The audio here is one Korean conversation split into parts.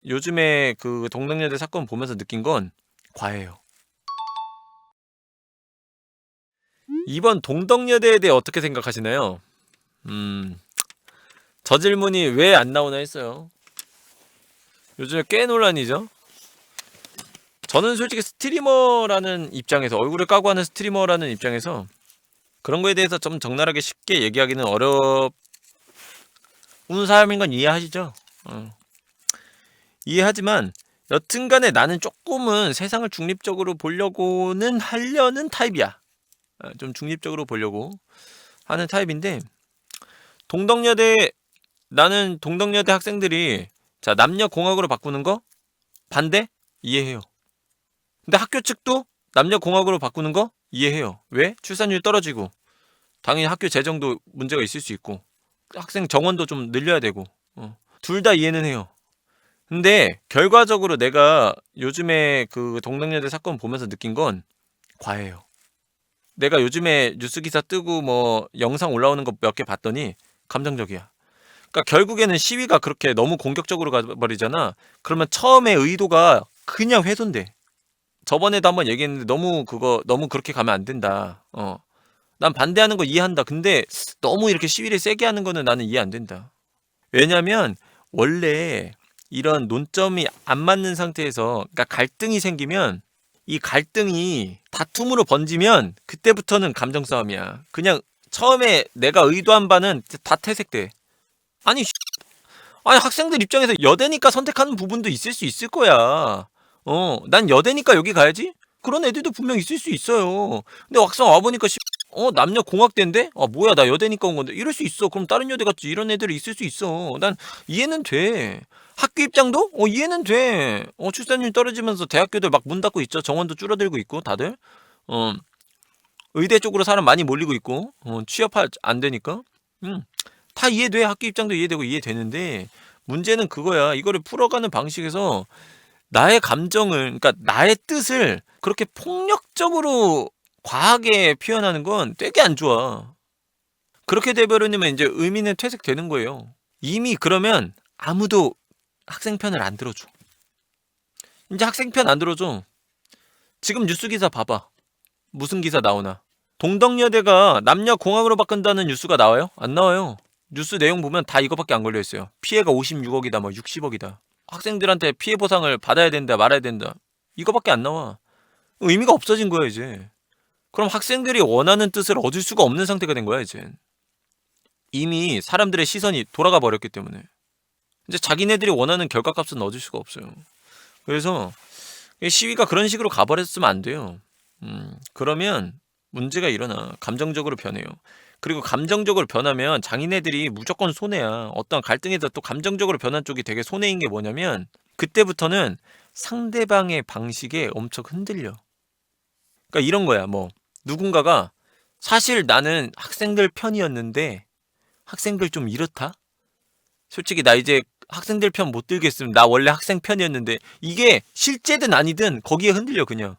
요즘에 그 동덕여대 사건 보면서 느낀 건 과해요. 이번 동덕여대에 대해 어떻게 생각하시나요? 음, 저 질문이 왜 안 나오나 했어요. 요즘에 꽤 논란이죠. 저는 솔직히 스트리머라는 입장에서, 얼굴을 까고 하는 스트리머라는 입장에서 그런 거에 대해서 좀 적나라하게 쉽게 얘기하기는 어려운 사람인 건 이해하시죠? 이해하지만 여튼간에 나는 조금은 세상을 중립적으로 보려고는 하려는 타입이야. 좀 중립적으로 보려고 하는 타입인데, 동덕여대 나는 동덕여대 학생들이 자 남녀 공학으로 바꾸는 거 반대? 이해해요. 근데 학교 측도 남녀 공학으로 바꾸는 거 이해해요. 왜? 출산율 떨어지고 당연히 학교 재정도 문제가 있을 수 있고 학생 정원도 좀 늘려야 되고 둘 다 이해는 해요. 근데 결과적으로 내가 요즘에 그 동덕여대 사건 보면서 느낀 건 과해요. 내가 요즘에 뉴스 기사 뜨고 뭐 영상 올라오는 거 몇 개 봤더니 감정적이야. 그러니까 결국에는 시위가 그렇게 너무 공격적으로 가버리잖아. 그러면 처음에 의도가 그냥 훼손돼. 저번에도 한번 얘기했는데 너무 그렇게 가면 안 된다. 난 반대하는 거 이해한다. 근데 너무 이렇게 시위를 세게 하는 거는 나는 이해 안 된다. 왜냐면 원래 이런 논점이 안 맞는 상태에서 그러니까 갈등이 생기면 이 갈등이 다툼으로 번지면 그때부터는 감정 싸움이야. 그냥 처음에 내가 의도한 바는 다 퇴색돼. 아니 아니 학생들 입장에서 여대니까 선택하는 부분도 있을 수 있을 거야. 난 여대니까 여기 가야지. 그런 애들도 분명 있을 수 있어요. 근데 막상 와보니까 남녀 공학대인데? 아 뭐야 나 여대니까 온 건데 이럴 수 있어. 그럼 다른 여대 갔지. 이런 애들이 있을 수 있어. 난 이해는 돼. 학교 입장도 이해는 돼. 출산율 떨어지면서 대학교들 막 문 닫고 있죠. 정원도 줄어들고 있고 다들 어 의대 쪽으로 사람 많이 몰리고 있고 취업 안 되니까 음. 다 이해돼. 학교 입장도 이해되고 이해되는데 문제는 그거야. 이거를 풀어가는 방식에서 나의 감정을 그러니까 나의 뜻을 그렇게 폭력적으로 과하게 표현하는 건 되게 안 좋아. 그렇게 돼버리면 이제 의미는 퇴색되는 거예요. 이미 그러면 아무도 학생 편을 안 들어줘. 이제 학생 편 안 들어줘. 지금 뉴스 기사 봐봐. 무슨 기사 나오나. 동덕여대가 남녀 공학으로 바꾼다는 뉴스가 나와요? 안 나와요. 뉴스 내용 보면 다 이거밖에 안 걸려 있어요. 피해가 56억이다, 뭐 60억이다. 학생들한테 피해 보상을 받아야 된다, 말아야 된다. 이거밖에 안 나와. 의미가 없어진 거야, 이제. 그럼 학생들이 원하는 뜻을 얻을 수가 없는 상태가 된 거야, 이제. 이미 사람들의 시선이 돌아가 버렸기 때문에. 이제 자기네들이 원하는 결과값은 얻을 수가 없어요. 그래서 시위가 그런 식으로 가버렸으면 안 돼요. 그러면 문제가 일어나. 감정적으로 변해요. 그리고 감정적으로 변하면 장인애들이 무조건 손해야. 어떤 갈등에서 또 감정적으로 변한 쪽이 되게 손해인 게 뭐냐면 그때부터는 상대방의 방식에 엄청 흔들려. 그러니까 이런 거야. 뭐 누군가가 사실 나는 학생들 편이었는데 학생들 좀 이렇다? 솔직히 나 이제 학생들 편 못 들겠으면 나 원래 학생 편이었는데 이게 실제든 아니든 거기에 흔들려 그냥.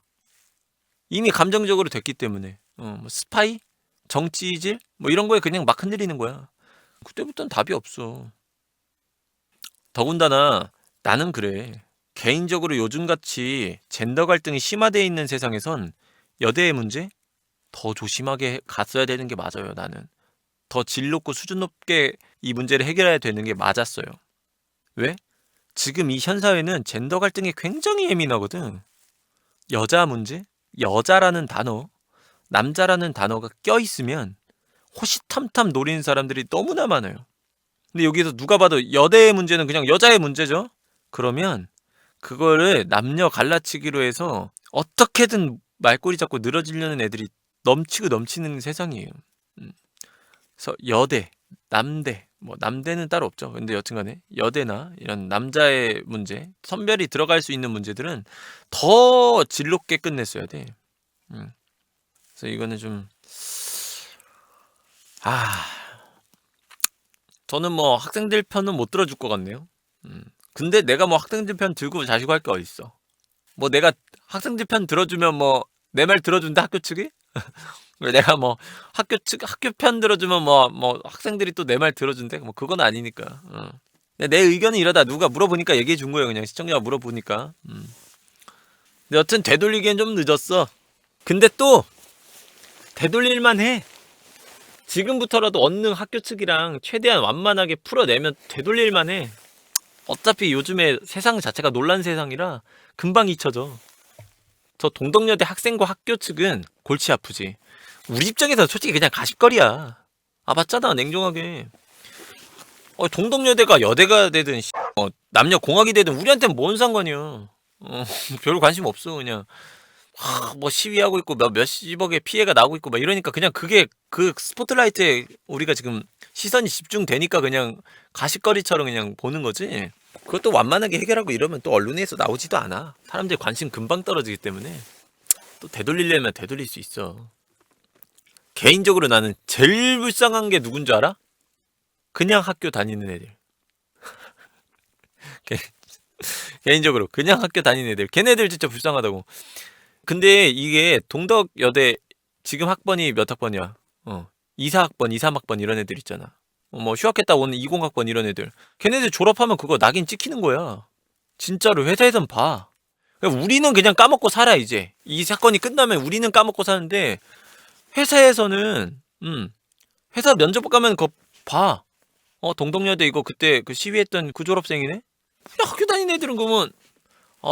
이미 감정적으로 됐기 때문에 뭐 스파이? 정치질? 뭐 이런 거에 그냥 막 흔들리는 거야. 그때부터는 답이 없어. 더군다나 나는 그래. 개인적으로 요즘같이 젠더 갈등이 심화되어 있는 세상에선 여대의 문제? 더 조심하게 갔어야 되는 게 맞아요, 나는. 더 질 높고 수준 높게 이 문제를 해결해야 되는 게 맞았어요. 왜? 지금 이 현 사회는 젠더 갈등이 굉장히 예민하거든. 여자 문제? 여자라는 단어, 남자라는 단어가 껴있으면 호시탐탐 노리는 사람들이 너무나 많아요. 근데 여기서 누가 봐도 여대의 문제는 그냥 여자의 문제죠? 그러면 그거를 남녀 갈라치기로 해서 어떻게든 말꼬리 잡고 늘어지려는 애들이 넘치고 넘치는 세상이에요. 음. 그래서 여대, 남대, 뭐 남대는 따로 없죠. 근데 여튼간에 여대나 이런 남자의 문제, 선별이 들어갈 수 있는 문제들은 더 질롭게 끝냈어야 돼. 음. 그래서 이거는 좀 아, 저는 뭐 학생들 편은 못 들어줄 것 같네요. 근데 내가 뭐 학생들 편 들고 자시고 할 게 어딨어. 뭐 내가 학생들 편 들어주면 뭐 내 말 들어준다 학교 측이? 왜 내가 뭐 학교 편 들어주면 뭐 학생들이 또 내 말 들어준대? 뭐 그건 아니니까. 근데 내 의견은 이러다. 누가 물어보니까 얘기해 준 거예요. 그냥 시청자가 물어보니까. 근데 여튼 되돌리기엔 좀 늦었어. 근데 또 되돌릴만 해. 지금부터라도 얻는 학교 측이랑 최대한 완만하게 풀어내면 되돌릴만 해. 어차피 요즘에 세상 자체가 논란 세상이라 금방 잊혀져. 저 동덕여대 학생과 학교 측은 골치 아프지. 우리 입장에서 솔직히 그냥 가십거리야. 아 맞잖아 냉정하게. 동덕여대가 여대가 되든 남녀 공학이 되든 우리한테는 뭔 상관이야. 별 관심 없어 그냥. 뭐 시위하고 있고 몇십억의 피해가 나고 있고 막 이러니까 그냥 그게 그 스포트라이트에 우리가 지금 시선이 집중되니까 그냥 가십거리처럼 그냥 보는 거지. 그것도 완만하게 해결하고 이러면 또 언론에서 나오지도 않아. 사람들이 관심 금방 떨어지기 때문에. 또 되돌리려면 되돌릴 수 있어. 개인적으로 나는 제일 불쌍한 게 누군 줄 알아? 그냥 학교 다니는 애들. 개인적으로 그냥 학교 다니는 애들. 걔네들 진짜 불쌍하다고. 근데 이게 동덕여대 지금 학번이 몇 학번이야? 2, 4학번, 2, 3학번 이런 애들 있잖아. 뭐 휴학했다 오는 20학번 이런 애들. 걔네들 졸업하면 그거 낙인 찍히는 거야. 진짜로 회사에선 봐. 우리는 그냥 까먹고 살아 이제. 이 사건이 끝나면 우리는 까먹고 사는데 회사에서는 회사 면접 가면 그거 봐. 동덕여대 이거 그때 그 시위했던 그 졸업생이네? 그냥 학교 다니는 애들은 그러면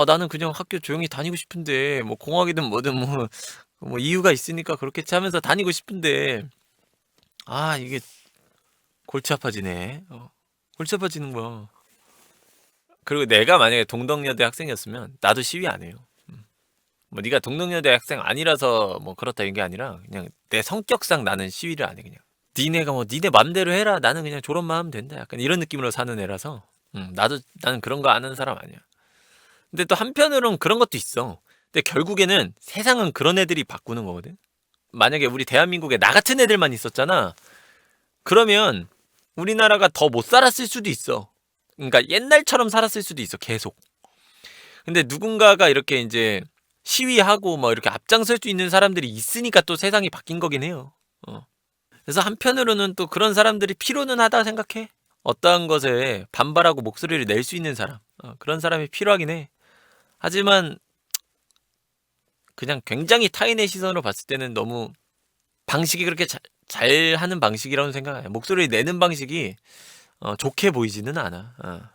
나는 그냥 학교 조용히 다니고 싶은데 뭐 공학이든 뭐든 뭐 이유가 있으니까 그렇겠지 하면서 다니고 싶은데 이게 골치 아파지네. 골치 아파지는 거야. 그리고 내가 만약에 동덕여대 학생이었으면 나도 시위 안 해요. 뭐 네가 동덕여대 학생 아니라서 뭐 그렇다 이게 아니라 그냥 내 성격상 나는 시위를 안 해 그냥. 니네가 뭐 니네 맘대로 해라. 나는 그냥 졸업만 하면 된다. 약간 이런 느낌으로 사는 애라서 나는 그런 거 아는 사람 아니야. 근데 또 한편으로는 그런 것도 있어. 근데 결국에는 세상은 그런 애들이 바꾸는 거거든. 만약에 우리 대한민국에 나 같은 애들만 있었잖아. 그러면 우리나라가 더 못 살았을 수도 있어. 그러니까 옛날처럼 살았을 수도 있어. 계속. 근데 누군가가 이렇게 이제 시위하고 뭐 이렇게 앞장설 수 있는 사람들이 있으니까 또 세상이 바뀐 거긴 해요. 그래서 한편으로는 또 그런 사람들이 필요는 하다 생각해. 어떠한 것에 반발하고 목소리를 낼 수 있는 사람. 그런 사람이 필요하긴 해. 하지만 그냥 굉장히 타인의 시선으로 봤을 때는 너무 방식이 그렇게 잘 하는 방식이라고 생각해. 목소리를 내는 방식이 좋게 보이지는 않아.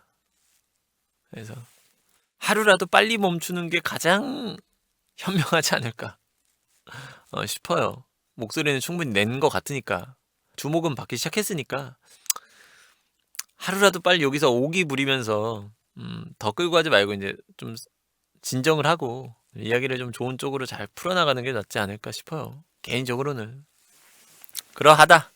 그래서 하루라도 빨리 멈추는 게 가장 현명하지 않을까 싶어요. 목소리는 충분히 낸 것 같으니까. 주목은 받기 시작했으니까 하루라도 빨리 여기서 오기 부리면서 더 끌고 가지 말고 이제 좀 진정을 하고 이야기를 좀 좋은 쪽으로 잘 풀어나가는 게 낫지 않을까 싶어요. 개인적으로는 그러하다.